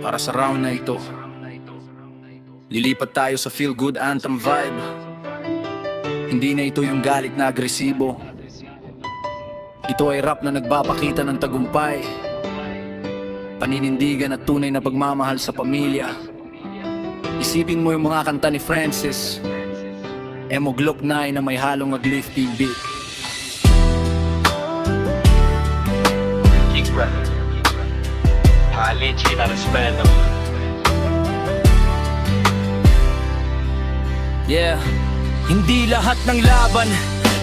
Para sa round na ito, lilipat tayo sa feel good anthem vibe. Hindi na ito yung galit na agresibo. Ito ay rap na nagpapakita ng tagumpay, paninindigan at tunay na pagmamahal sa pamilya. Isipin mo yung mga kanta ni Francis, Emo Glock 9 na may halong uplifting beat. King Brother Halichi na respeto. Yeah, hindi lahat ng laban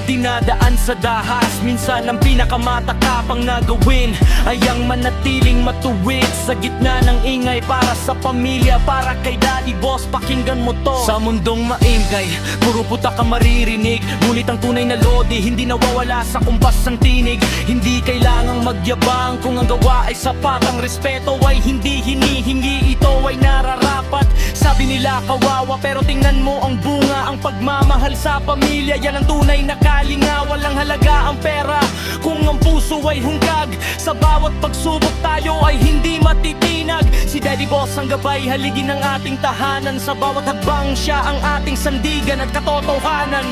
dinadaan sa dahas. Minsan ang pinakamatakapang na gawin ay ang manatiling matuwid sa gitna ng ingay. Para sa pamilya, para kay Daddy Boss, pakinggan mo to. Sa mundong maingay, puro putak ang maririnig, ngunit ang tunay na lodi hindi nawawala sa kumpas ng tinig. Hindi kailangang magyabang kung ang gawa ay sapat. Ang respeto ay hindi hinihingi, ito ay nararapat. Sabi nila kawawa, pero tingnan mo ang bunga. Ang pagmamahal sa pamilya, yan ang tunay na kalinga. Walang halaga ang pera kung ang puso ay hunggag. Sa bawat pagsubok tayo ay hindi matitinag. Si Daddy Boss ang gabay, haligi ng ating tahanan. Sa bawat hakbang siya ang ating sandigan at katotohanan.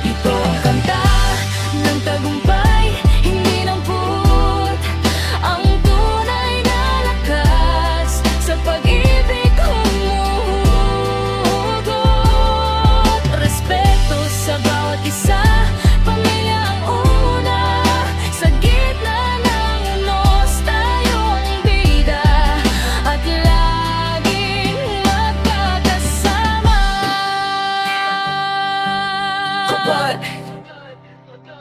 Ito ang kanta ng tagumpay, hindi ng put. Ang tunay na lakas sa pag-ibig humuhugot. Respeto sa bawat isa, pamilya ang una. Sa gitna ng unos, tayo ang bida at laging magkakasama. Kapag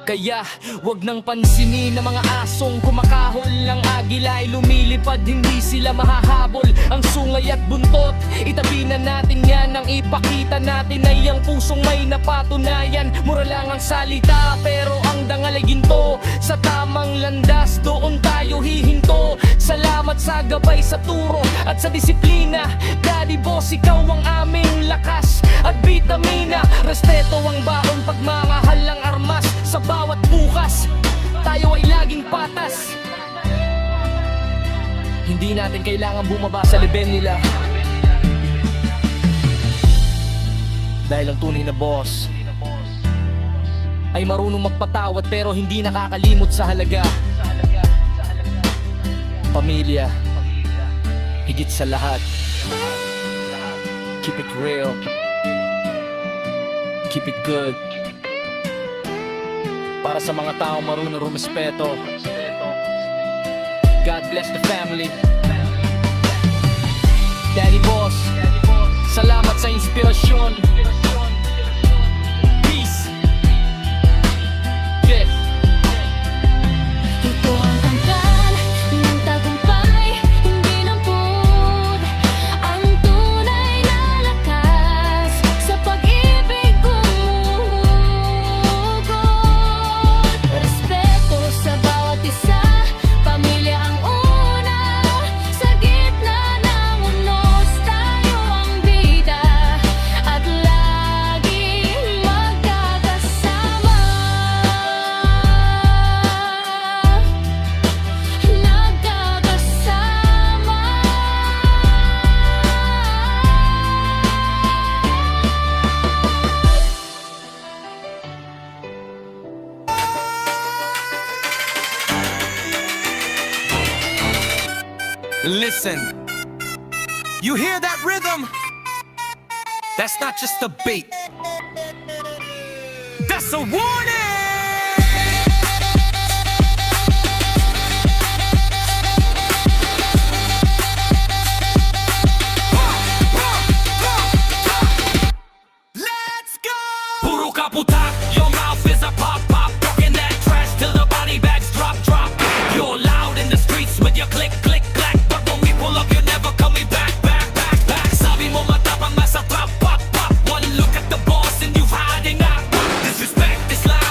kaya wag nang pansinin ng mga asong kumakahol ng agila ay lumilipad, hindi sila mahahabol. Ang sungay at buntot, itabi na natin yan. Ang ipakita natin ay ang pusong may napatunayan. Mura lang ang salita pero ang dangal ay ginto. Sa tamang landas doon tayo hihinto. Salamat sa gabay, sa turo at sa disiplina. Daddy Boss, ikaw ang aming lakas at vitamina. Respeto ang baon, pagmamahal ang armas. Sa bawat bukas, tayo ay laging patas. Hindi natin kailangan bumaba sa level nila, dahil ang tunay na boss ay marunong magpatawad pero hindi nakakalimot sa halaga. Pamilya, higit sa lahat. Keep it real, keep it good. Para sa mga taong marunong rumespeto. God bless the family. Daddy Boss, salamat sa inspirasyon. Peace. Fifth. Ito ang kanta ng tagumpay, hindi ng put. Ang tunay na lakas sa pag-ibig humuhugot. Respeto sa bawat isa, pamilya ang una. Sa gitna ng unos, tayo ang bida at laging magkakasama. Nagkakasama. Listen, you hear that rhythm? That's not just a beat, that's a warning! Let's go! Puro kaputak, your mouth is a pop pop. Talking that trash till the body bags drop drop. You're loud in the streets with your click click clack, but when we pull up, you're never coming back back back back. Sabi mo matapang nasa trap pop pop. One look at the boss and you've hiding out. Disrespect is life.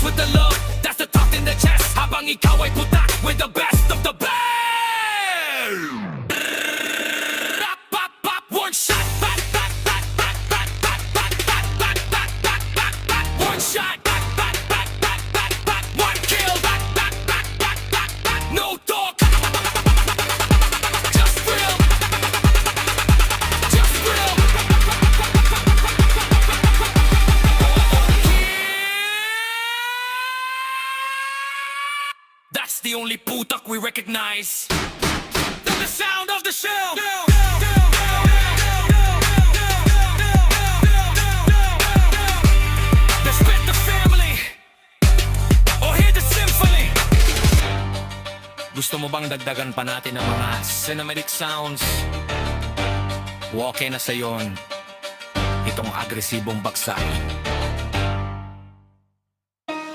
with the love, that's the thought in the chest. Habang ikaw ay putak with the best of the best. Pop, pop, pop, one shot. Back, back, back, back, back, back, back, back, back, back, back, back, back. One shot. Back, back, back, back, back, back. One kill. Back, back, back, back, back, back. No talk. Just real. Just real. That's the only putak we recognize. The sound of the shell. Respect the family. Or hear the symphony. Gusto mo bang dagdagan pa natin ang mga cinematic sounds? Okay na sa yon itong agresibong bagsak.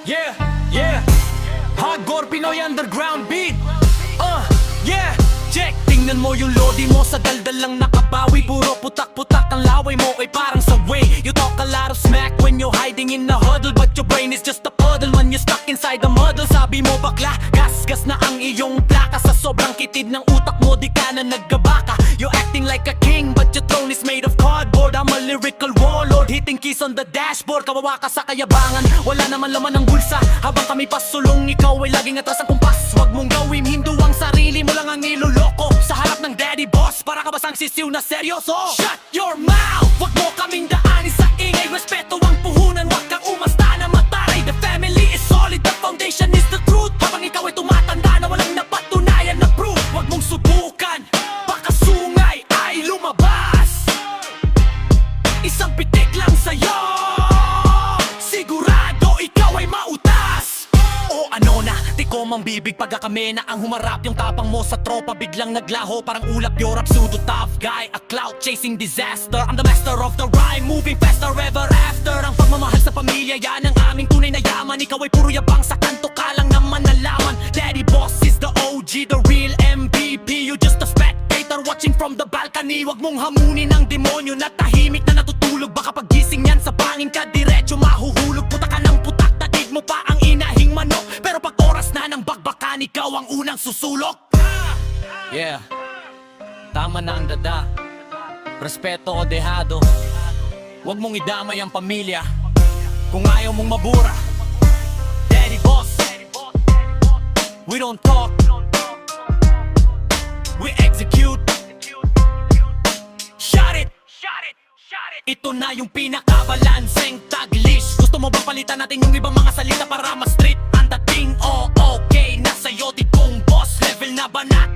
Yeah, yeah. Hardcore Pinoy underground beat. Yeah. Check, tingnan mo yung lodi mo sa daldal lang nakabawi. Puro putak-putak ang laway mo ay parang sa way. You talk a lot of smack when you're hiding in the huddle, but your brain is just a puddle when you're stuck inside the muddle. Sabi mo bakla, gas-gas na ang iyong plaka. Sa sobrang kitid ng utak mo di ka na naggabaka. You're acting like a king but your throne is made of cardboard. I'm a lyrical warlord, hitting keys on the dashboard. Kawawa ka sa kayabangan, wala naman laman ng bulsa. Habang kami pasulong, ikaw ay laging atras ang kumpas. Huwag mong gawin hindu ang sarili mo lang ang niloloko. Sa harap ng daddy boss, para ka basang sisiw na seryoso. Shut your mouth! Huwag mo kaming daanin sa ingay. Respeto ang puhunan, huwag kang umasta na mataray. The family is solid, the foundation is the truth. Habang ikaw ay tumatanda na walang napatunayan na proof. Huwag mong subukan, baka sungay ay lumabas. Isang pitik lang sa'yo, sigurado ikaw ay mautas. O ano na, tikom ang bibig pagka kami na ang humarap. Yung tapang mo sa tropa biglang naglaho, parang ulap yorap, pseudo tough guy, a clout chasing disaster. I'm the master of the rhyme, moving faster ever after. Ang pagmamahal sa pamilya, yan ang aming tunay na yaman. Ikaw ay puro yabang, sa kanto ka lang naman nalaman. Daddy boss is the OG, the real MVP. You just a spectator watching from the balcony. Wag mong hamunin ang demonyo na tahimik na natutulog. Baka pagising yan sa bangin ka diretso mahuhulog. Putak ka ng putak, tadig mo pa ang inahing manok. Pero pag oras na ng bagbakan, ikaw ang unang susulok. Yeah, tama na ang dada. Respeto o dehado. Huwag mong idamay ang pamilya kung ayaw mong mabura. Daddy boss, we don't talk, we execute. Shut it, shut it, shut it. Ito na yung pinakabalanseng taglish. Gusto mo bang palitan natin yung ibang mga salita para mas street? Ang dating o okay na sa'yo, di kong boss level na ba natin?